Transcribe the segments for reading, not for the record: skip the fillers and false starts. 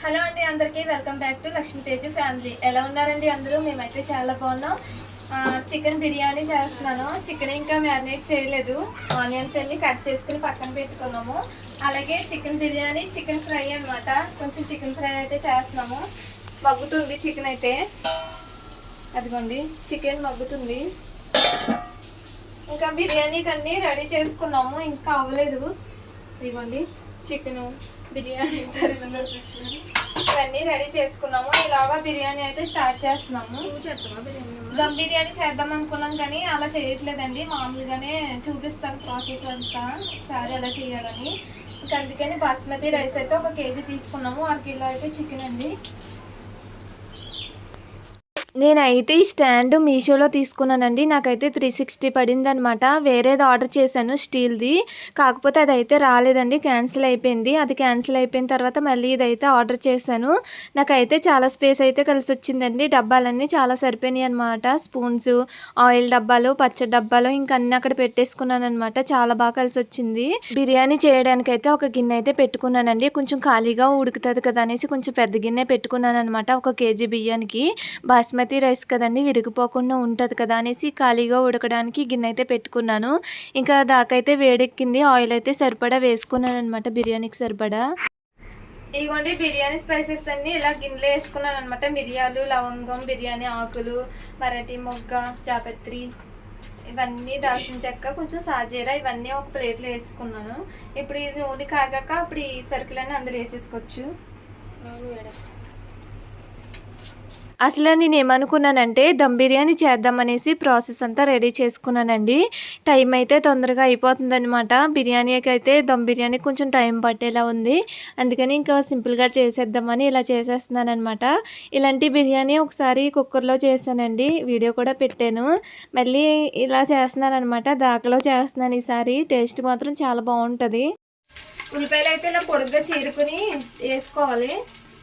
Hello అండి, అందరికీ welcome back to Lakshmi Teju family. ఎలా ఉన్నారండి అందరూ? మేమైతే చాలా బాగున్నాం. చికెన్ బిర్యానీ చేస్తున్నాను. చికెన్ ఇంకా మ్యారినేట్ చేయలేదు. ఆనియన్స్ అన్ని కట్ చేసుకుని పక్కన పెట్టుకున్నాము. అలాగే చికెన్ బిర్యానీ, చికెన్ ఫ్రై అనమాట. కొంచెం చికెన్ ఫ్రై అయితే చేస్తున్నాము. మగ్గుతుంది చికెన్ అయితే. అదిగోండి చికెన్ మగ్గుతుంది. ఇంకా బిర్యానీకి అన్నీ రెడీ చేసుకున్నాము, ఇంకా అవ్వలేదు. ఇదిగోండి చికెను, బిర్యానీ ఇవన్నీ రెడీ చేసుకున్నాము. ఇలాగా బిర్యానీ అయితే స్టార్ట్ చేస్తున్నాము. దమ్ బిర్యానీ చేద్దాం అనుకున్నాం కానీ అలా చేయట్లేదండి. మామూలుగానే చూపిస్తాను ప్రాసెస్ అంతా ఒకసారి ఎలా చేయాలని. ఇంకా అందుకని బాస్మతి రైస్ అయితే 1 కేజీ తీసుకున్నాము. 1 కిలో అయితే చికెన్ అండి. నేనైతే ఈ స్టాండ్ మీషోలో తీసుకున్నానండి. నాకైతే 360 పడింది అనమాట. వేరేది ఆర్డర్ చేశాను స్టీల్ది, కాకపోతే అదైతే రాలేదండి, క్యాన్సిల్ అయిపోయింది. అది క్యాన్సిల్ అయిపోయిన తర్వాత మళ్ళీ ఇదైతే ఆర్డర్ చేశాను. నాకైతే చాలా స్పేస్ అయితే కలిసి వచ్చిందండి. డబ్బాలన్నీ చాలా సరిపోయినాయి అనమాట. స్పూన్స్, ఆయిల్ డబ్బాలు, పచ్చడి డబ్బాలు ఇంకా అన్నీ అక్కడ పెట్టేసుకున్నాను అనమాట. చాలా బాగా కలిసి వచ్చింది. బిర్యానీ చేయడానికైతే ఒక గిన్నె అయితే పెట్టుకున్నానండి. కొంచెం ఖాళీగా ఉడుకుతుంది కదా అనేసి కొంచెం పెద్ద గిన్నె పెట్టుకున్నాను అనమాట. 1 కేజీ బియ్యానికి. బాస్మతి రైస్ కదండి, విరిగిపోకుండా ఉంటుంది కదా అనేసి ఖాళీగా ఉడకడానికి గిన్నె అయితే పెట్టుకున్నాను. ఇంకా దాకైతే వేడెక్కింది. ఆయిల్ అయితే సరిపడా వేసుకున్నాను అనమాట, బిర్యానీకి సరిపడా. ఇదిగోండి బిర్యానీ స్పైసెస్ అన్ని ఇలా గిన్నెలో వేసుకున్నాను అనమాట. మిరియాలు, లవంగం, బిర్యానీ ఆకులు, మరాఠీ మొగ్గ, జాపత్రి, ఇవన్నీ దాల్చిన చెక్క, కొంచెం సాజీరా, ఇవన్నీ ఒక ప్లేట్లో వేసుకున్నాను. ఇప్పుడు ఇది నూనె కాగాక ఇప్పుడు ఈ సరుకులన్నీ అందులో వేసేసుకోవచ్చు. అసలు నేను ఏమనుకున్నానంటే దమ్ బిర్యానీ చేద్దామనేసి ప్రాసెస్ అంతా రెడీ చేసుకున్నానండి. టైం అయితే తొందరగా అయిపోతుంది అనమాట. బిర్యానీకి అయితే దమ్ బిర్యానీ కొంచెం టైం పట్టేలా ఉంది. అందుకని ఇంకా సింపుల్గా చేసేద్దామని ఇలా చేసేస్తున్నాను అనమాట. ఇలాంటి బిర్యానీ ఒకసారి కుక్కర్లో చేశానండి, వీడియో కూడా పెట్టాను. మళ్ళీ ఇలా చేస్తున్నాను అనమాట, దాకలో చేస్తున్నాను ఈసారి. టేస్ట్ మాత్రం చాలా బాగుంటుంది. ఉల్లిపాయలు అయితే ఇలా పొడుగ్గా చీరుకుని వేసుకోవాలి.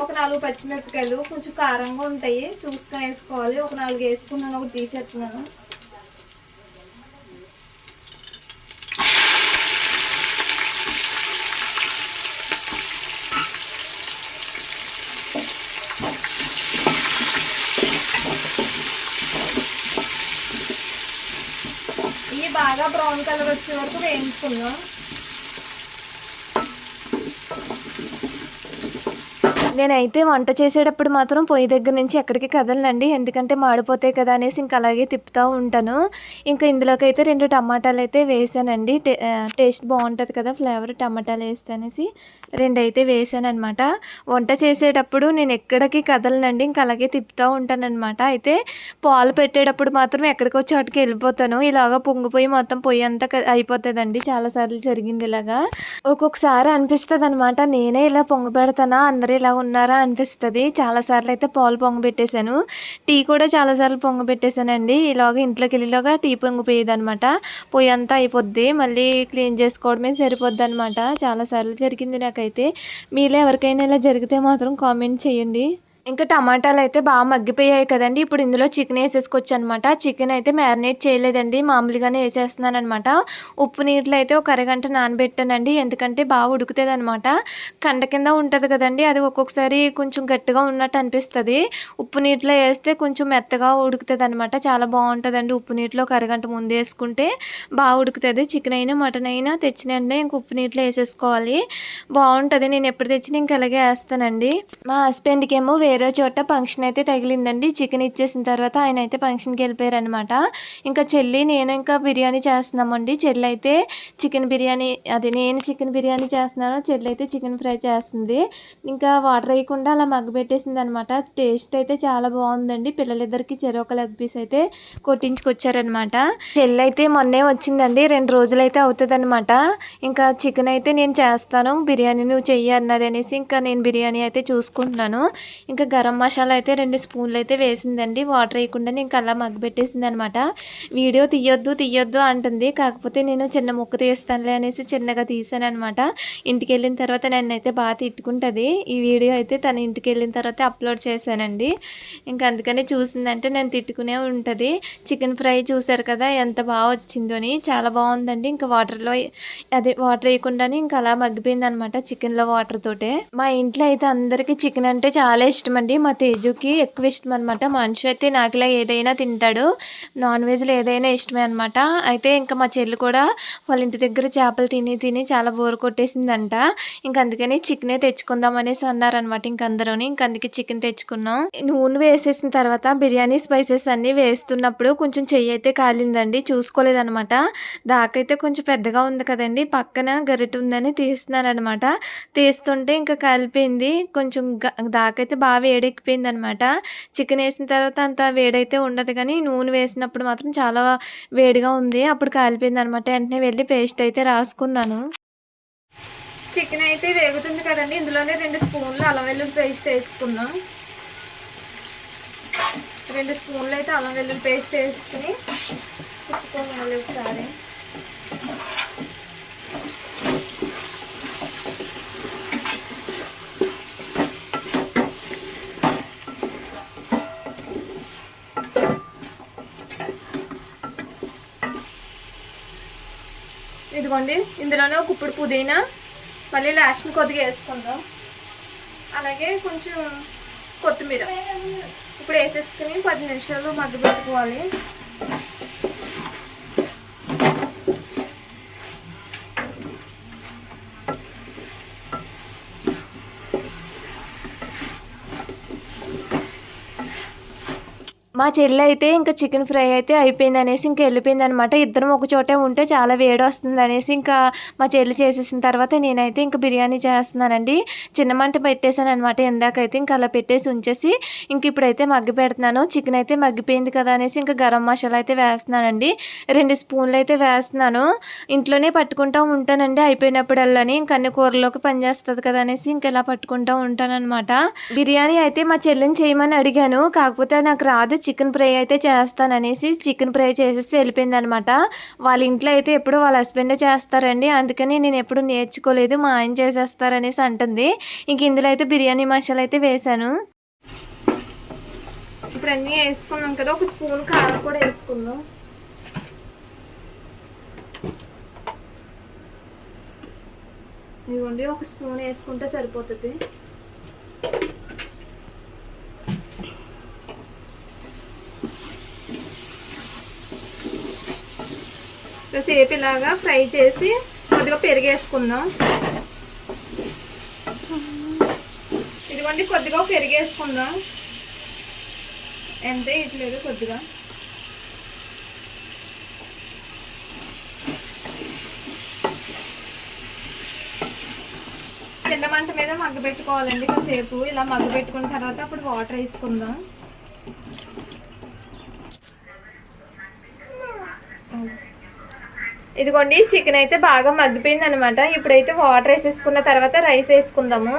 ఒక 4 పచ్చిమిరపకాయలు కొంచెం కారంగా ఉంటాయి, చూసుకొని వేసుకోవాలి. ఒక 4 వేసుకున్నాను, ఒకటి తీసేస్తున్నాను. ఇవి బాగా బ్రౌన్ కలర్ వచ్చే వరకు వేయించుకుందాం. నేనైతే వంట చేసేటప్పుడు మాత్రం పొయ్యి దగ్గర నుంచి ఎక్కడికి కదలండి, ఎందుకంటే మాడిపోతాయి కదా అనేసి ఇంకా అలాగే తిప్పుతూ ఉంటాను. ఇంకా ఇందులోకి అయితే 2 టమాటాలు అయితే వేసానండి. టేస్ట్ బాగుంటుంది కదా ఫ్లేవర్, టమాటాలు వేస్తే అనేసి 2 అయితే వేసాను అనమాట. వంట చేసేటప్పుడు నేను ఎక్కడికి కదలనండి, ఇంకా అలాగే తిప్పుతూ ఉంటానన్నమాట. అయితే పాలు పెట్టేటప్పుడు మాత్రం ఎక్కడికో చోటుకి వెళ్ళిపోతాను. ఇలాగా పొంగిపోయి మొత్తం పొయ్యి అంతా అయిపోతుందండి. చాలాసార్లు జరిగింది ఇలాగా. ఒక్కొక్కసారి అనిపిస్తుంది అనమాట, నేనే ఇలా పొంగి పెడతానా, అందరూ ఇలా ఉన్నారా అనిపిస్తుంది. చాలాసార్లు అయితే పాలు పొంగబెట్టేశాను. టీ కూడా చాలాసార్లు పొంగబెట్టేశానండి. ఇలాగ ఇంట్లోకి వెళ్ళేలాగా టీ పొంగిపోయేది అనమాట. పొయ్యి అంతా అయిపోద్ది, మళ్ళీ క్లీన్ చేసుకోవడమే సరిపోద్ది అనమాట. చాలాసార్లు జరిగింది నాకైతే. మీలో ఎవరికైనా ఇలా జరిగితే మాత్రం కామెంట్ చేయండి. ఇంకా టమాటాలు అయితే బాగా మగ్గిపోయాయి కదండి. ఇప్పుడు ఇందులో చికెన్ వేసేసుకోవచ్చు అనమాట. చికెన్ అయితే మ్యారినేట్ చేయలేదండి, మామూలుగానే వేసేస్తున్నాను అనమాట. ఉప్పు నీటిలో అయితే ఒక అరగంట నానబెట్టానండి, ఎందుకంటే బాగా ఉడుకుతుంది అనమాట. కండ కింద ఉంటుంది కదండి, అది ఒక్కొక్కసారి కొంచెం గట్టిగా ఉన్నట్టు అనిపిస్తుంది. ఉప్పు నీటిలో వేస్తే కొంచెం మెత్తగా ఉడుకుతుంది అనమాట. చాలా బాగుంటుందండి. ఉప్పు నీటిలో ఒక అరగంట ముందు వేసుకుంటే బాగా ఉడుకుతుంది. చికెన్ అయినా మటన్ అయినా తెచ్చినండి ఇంక ఉప్పు నీటిలో వేసేసుకోవాలి, బాగుంటుంది. నేను ఎప్పుడు తెచ్చినా ఇంక అలాగే వేస్తానండి. మా హస్బెండ్కి ఏమో వేరే చోట ఫంక్షన్ అయితే తగిలిందండి. చికెన్ ఇచ్చేసిన తర్వాత ఆయన అయితే ఫంక్షన్కి వెళ్ళిపోయారు అనమాట. ఇంకా చెల్లి నేను ఇంకా బిర్యానీ చేస్తున్నామండి. చెల్లి అయితే చికెన్ బిర్యానీ, అది నేను చికెన్ బిర్యానీ చేస్తున్నాను, చెల్లి అయితే చికెన్ ఫ్రై చేస్తుంది. ఇంకా వాటర్ వేయకుండా అలా మగ్గబెట్టేసింది అనమాట. టేస్ట్ అయితే చాలా బాగుందండి. పిల్లలిద్దరికి చెరొక లెగ్ పీస్ అయితే కొట్టించుకొచ్చారనమాట. చెల్లి అయితే మొన్నే వచ్చిందండి, 2 రోజులు అయితే అవుతుంది అనమాట. ఇంకా చికెన్ అయితే నేను చేస్తాను, బిర్యానీ నువ్వు చెయ్యి అన్నది అనేసి ఇంకా నేను బిర్యానీ అయితే చూసుకుంటున్నాను. ఇంకా గరం మసాలా అయితే 2 స్పూన్లు అయితే వేసిందండి. వాటర్ వేయకుండానే ఇంకా అలా మగ్గబెట్టేసిందనమాట. వీడియో తీయొద్దు అంటుంది. కాకపోతే నేను చిన్న ముక్క తీస్తానులే అనేసి చిన్నగా తీసాననమాట. ఇంటికెళ్ళిన తర్వాత నన్నైతే బాగా తిట్టుకుంటుంది. ఈ వీడియో అయితే తన ఇంటికెళ్ళిన తర్వాత అప్లోడ్ చేశానండి. ఇంకా అందుకని చూసిందంటే నేను తిట్టుకునే ఉంటుంది. చికెన్ ఫ్రై చూసారు కదా ఎంత బాగా వచ్చిందోని, చాలా బాగుందండి. ఇంకా వాటర్ వేయకుండానే ఇంకా అలా మగ్గిపోయిందనమాట చికెన్లో వాటర్ తోటే. మా ఇంట్లో అయితే అందరికీ చికెన్ అంటే చాలా ఇష్టం అండి. మా తేజుకి ఎక్కువ ఇష్టం అనమాట. మనిషి అయితే నాకులా ఏదైనా తింటాడు. నాన్ వెజ్లో ఏదైనా ఇష్టమే అనమాట. అయితే ఇంకా మా చెల్లి కూడా వాళ్ళ ఇంటి దగ్గర చేపలు తిని చాలా బోర్ కొట్టేసిందంట. ఇంక అందుకని చికెనే తెచ్చుకుందాం అనేసి అన్నారనమాట. ఇంక అందరూని ఇంక అందుకే చికెన్ తెచ్చుకున్నాం. నూనె వేసేసిన తర్వాత బిర్యానీ స్పైసెస్ అన్నీ వేస్తున్నప్పుడు కొంచెం చెయ్యి అయితే కాలిందండి. చూసుకోలేదనమాట. దాకైతే కొంచెం పెద్దగా ఉంది కదండి, పక్కన గరిటె ఉందని తీస్తున్నానమాట. తీస్తుంటే ఇంకా కలిపింది కొంచెం దాకైతే బాగా వేడెక్కిపోయింది అనమాట. చికెన్ వేసిన తర్వాత అంత వేడైతే ఉండదు, కానీ నూనె వేసినప్పుడు మాత్రం చాలా వేడిగా ఉంది. అప్పుడు కాలిపోయింది అనమాట. వెంటనే వెళ్ళి పేస్ట్ అయితే రాసుకున్నాను. చికెన్ అయితే వేగుతుంది కదండి, ఇందులోనే 2 స్పూన్లు అల్లం వెల్లుల్లి పేస్ట్ వేసుకున్నాం. 2 స్పూన్లు అయితే అల్లం వెల్లుల్లి పేస్ట్ వేసుకుని తిప్పుకోవాలి ఒకసారి. ఇదిగోండి, ఇందులోనే ఒక కుప్పుడు పుదీనా, మళ్ళీ లాస్ట్ని కొద్దిగా వేసుకుందాం. అలాగే కొంచెం కొత్తిమీర ఇప్పుడు వేసేసుకుని 10 నిమిషాలు మగ్గబెట్టుకోవాలి. మా చెల్లి అయితే ఇంకా చికెన్ ఫ్రై అయితే అయిపోయింది అనేసి ఇంకా వెళ్ళిపోయింది అనమాట. ఇద్దరం ఒక చోటే ఉంటే చాలా వేడి వస్తుంది అనేసి ఇంకా మా చెల్లి చేసేసిన తర్వాత నేనైతే ఇంకా బిర్యానీ చేస్తున్నానండి. చిన్న మంట పెట్టేశాను అనమాట ఇందాకైతే. ఇంకా అలా పెట్టేసి ఉంచేసి ఇంక ఇప్పుడైతే మగ్గి పెడుతున్నాను. చికెన్ అయితే మగ్గిపోయింది కదా అనేసి ఇంకా గరం మసాలా అయితే వేస్తున్నానండి. 2 స్పూన్లు అయితే వేస్తున్నాను. ఇంట్లోనే పట్టుకుంటూ ఉంటానండి అయిపోయినప్పుడల్లని. ఇంకా అన్ని కూరలోకి పనిచేస్తుంది కదా అనేసి ఇంకా ఇలా పట్టుకుంటూ ఉంటానన్నమాట. బిర్యానీ అయితే మా చెల్లిని చేయమని అడిగాను, కాకపోతే నాకు రాదు. చికెన్ ఫ్రై అయితే చేస్తాననేసి చికెన్ ఫ్రై చేసేసి వెళ్ళిపోయింది అనమాట. వాళ్ళ ఇంట్లో అయితే ఎప్పుడు వాళ్ళ హస్బెండే చేస్తారండి, అందుకని నేను ఎప్పుడు నేర్చుకోలేదు, మా ఆయన చేసేస్తారనేసి అంటుంది. ఇంక ఇందులో అయితే బిర్యానీ మసాలా అయితే వేసాను. ఇప్పుడు అన్నీ వేసుకున్నాం కదా, ఒక స్పూన్ కారం కూడా వేసుకుందాం. ఇదిగోండి, ఒక స్పూన్ వేసుకుంటే సరిపోతుంది. సేపు ఇలాగా ఫ్రై చేసి కొద్దిగా పెరిగేసుకుందాం. ఇదిగోండి, కొద్దిగా పెరిగేసుకుందాం. ఎంత ఇట్లేదు కొద్దిగా. చిన్న మంట మీద మగ్గబెట్టుకోవాలండి కాసేపు. ఇలా మగ్గబెట్టుకున్న తర్వాత అప్పుడు వాటర్ వేసుకుందాం. ఇదిగోండి, చికెన్ అయితే బాగా మగ్గిపోయింది అనమాట. ఇప్పుడైతే వాటర్ వేసేసుకున్న తర్వాత రైస్ వేసుకుందాము.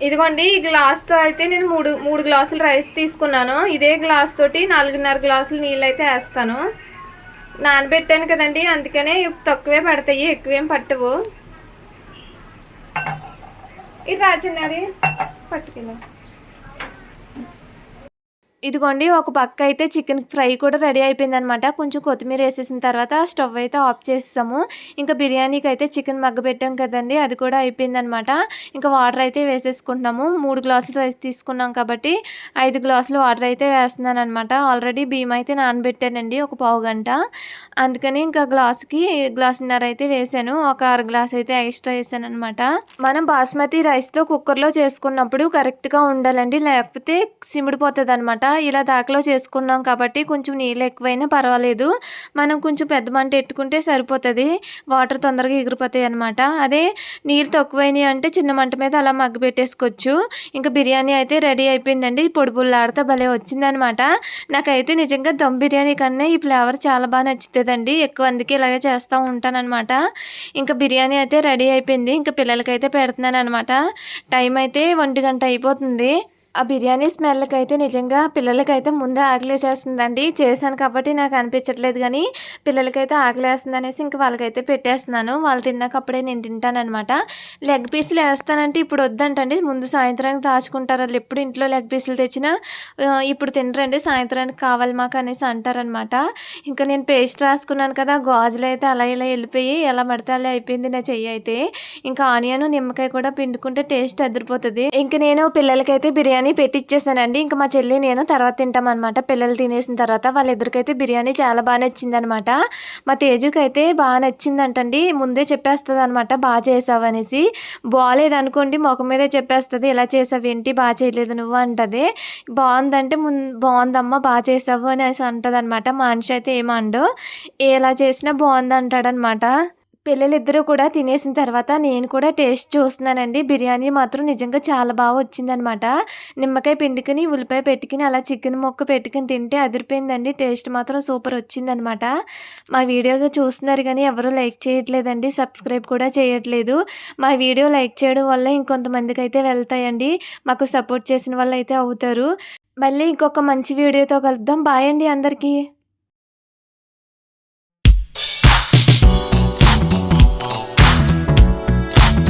ఇదిగోండి, ఈ గ్లాస్తో అయితే నేను మూడు గ్లాసులు రైస్ తీసుకున్నాను. ఇదే గ్లాస్ తోటి 4.5 గ్లాసులు నీళ్ళు అయితే వేస్తాను. నానబెట్టాను కదండి, అందుకనే తక్కువే పడతాయి, ఎక్కువేం పట్టవు. ఇది రాచిన్నది పట్టుకెళ్ళా. ఇదిగోండి, ఒక పక్క అయితే చికెన్ ఫ్రై కూడా రెడీ అయిపోయిందనమాట. కొంచెం కొత్తిమీర వేసేసిన తర్వాత స్టవ్ అయితే ఆఫ్ చేస్తాము. ఇంకా బిర్యానీకి అయితే చికెన్ మగ్గబెట్టాం కదండి, అది కూడా అయిపోయిందనమాట. ఇంకా వాటర్ అయితే వేసేసుకుంటున్నాము. 3 గ్లాసులు రైస్ తీసుకున్నాం కాబట్టి 5 గ్లాసులు వాటర్ అయితే వేస్తున్నాను అనమాట. ఆల్రెడీ బియ్యం అయితే నానబెట్టానండి ఒక పావు గంట, అందుకని ఇంకా గ్లాసున్నర అయితే వేసాను. ఒక 1/2 గ్లాస్ అయితే ఎక్స్ట్రా వేసాను అనమాట. మనం బాస్మతి రైస్తో కుక్కర్లో చేసుకున్నప్పుడు కరెక్ట్గా ఉండాలండి, లేకపోతే సిమిడిపోతుంది అనమాట. ఇలా దాకలో చేసుకున్నాం కాబట్టి కొంచెం నీళ్ళు ఎక్కువైనా పర్వాలేదు. మనం కొంచెం పెద్ద మంట పెట్టుకుంటే సరిపోతది. వాటర్ తొందరగా ఎగిరిపోతాయి అనమాట. అదే నీళ్ళు తక్కువైనాయి అంటే చిన్న మంట మీద అలా మగ్గబెట్టేసుకోవచ్చు. ఇంకా బిర్యానీ అయితే రెడీ అయిపోయిందండి. పొడి పొడిలాడుతా భలే వచ్చిందనమాట. నాకైతే నిజంగా దమ్ బిర్యానీ కన్నా ఈ ఫ్లేవర్ చాలా బాగా నచ్చుతదండి. ఎక్కువ అందుకే ఇలాగే చేస్తూ ఉంటాననమాట. ఇంకా బిర్యానీ అయితే రెడీ అయిపోయింది. ఇంకా పిల్లలకైతే పెడుతున్నాననమాట. టైం అయితే 1 గంట అయిపోతుంది. ఆ బిర్యానీ స్మెల్‌కైతే నిజంగా పిల్లలకైతే ముందే ఆకలేసేస్తుందండి. చేశాను కాబట్టి నాకు అనిపించట్లేదు గానీ, పిల్లలకైతే ఆకలేస్తుందనేసి ఇంక వాళ్ళకైతే పెట్టేస్తున్నాను. వాళ్ళు తిన్నాక అప్పుడే నేను తింటాననమాట. లెగ్ పీసులు ఏస్తానంటే ఇప్పుడు వద్దంటండి. ముందు సాయంత్రానికి దాచుకుంటారు. ఆళ్ళెప్పుడు ఇంట్లో లెగ్ పీసులు తెచ్చినా ఇప్పుడు తినరండి. సాయంత్రానికి కావాలి మాకు అనేసి అంటారనమాట. ఇంకా నేను పేస్ట్ రాసుకున్నాను కదా! గాజులైతే అలా ఇలా ఎళ్ళిపోయి ఎలా పడితే అలా అయిపోయింది నా చెయ్యయితే. ఇంకా ఆనియను, నిమ్మకాయ కూడా పిండుకుంటే టేస్ట్ అదిరిపోతది. ఇంక నేను పిల్లలకైతే బిర్యానీ పెట్టిచ్చేసానండి. ఇంక మా చెల్లి, నేను తర్వాత తింటామనమాట. పిల్లలు తినేసిన తర్వాత వాళ్ళిద్దరికైతే బిర్యానీ చాలా బా నచ్చిందనమాట. మా తేజుకైతే బా నచ్చిందంటండి. ముందే చెప్పేస్తదనమాట బా చేశావనేసి. బాలేదనుకోండి మొఖం మీదే చెప్పేస్తది. ఇలా చేశావేంటి బా చేయలేదు నువ్వు అంటది. బావుందంటే బావుందమ్మా బా చేశావు అనేసి అంటదనమాట. మా మనిషి అయితే ఏమనడు. ఎలా చేసినా బావుందంటాడనమాట. పిల్లలిద్దరూ కూడా తినేసిన తర్వాత నేను కూడా టేస్ట్ చూస్తున్నానండి. బిర్యానీ మాత్రం నిజంగా చాలా బా వచ్చిందనమాట. నిమ్మకాయ పిండుకొని, ఉల్లిపాయ పెట్టుకొని, అలా చికెన్ ముక్క పెట్టుకొని తింటే అదిరిపోయిందండి. టేస్ట్ మాత్రం సూపర్ వచ్చిందనమాట. మా వీడియోగా చూస్తున్నారు గానీ ఎవరు లైక్ చేయట్లేదండి. సబ్స్క్రైబ్ కూడా చేయట్లేదు. మా వీడియో లైక్ చేయడం వల్ల ఇంకొంతమందికైతే వెళ్తాయండి. మాకు సపోర్ట్ చేసిన వాళ్ళైతే అవుతారు. మళ్ళీ ఇంకొక మంచి వీడియోతో కలుద్దాం. బాయ్ అండి అందరికీ.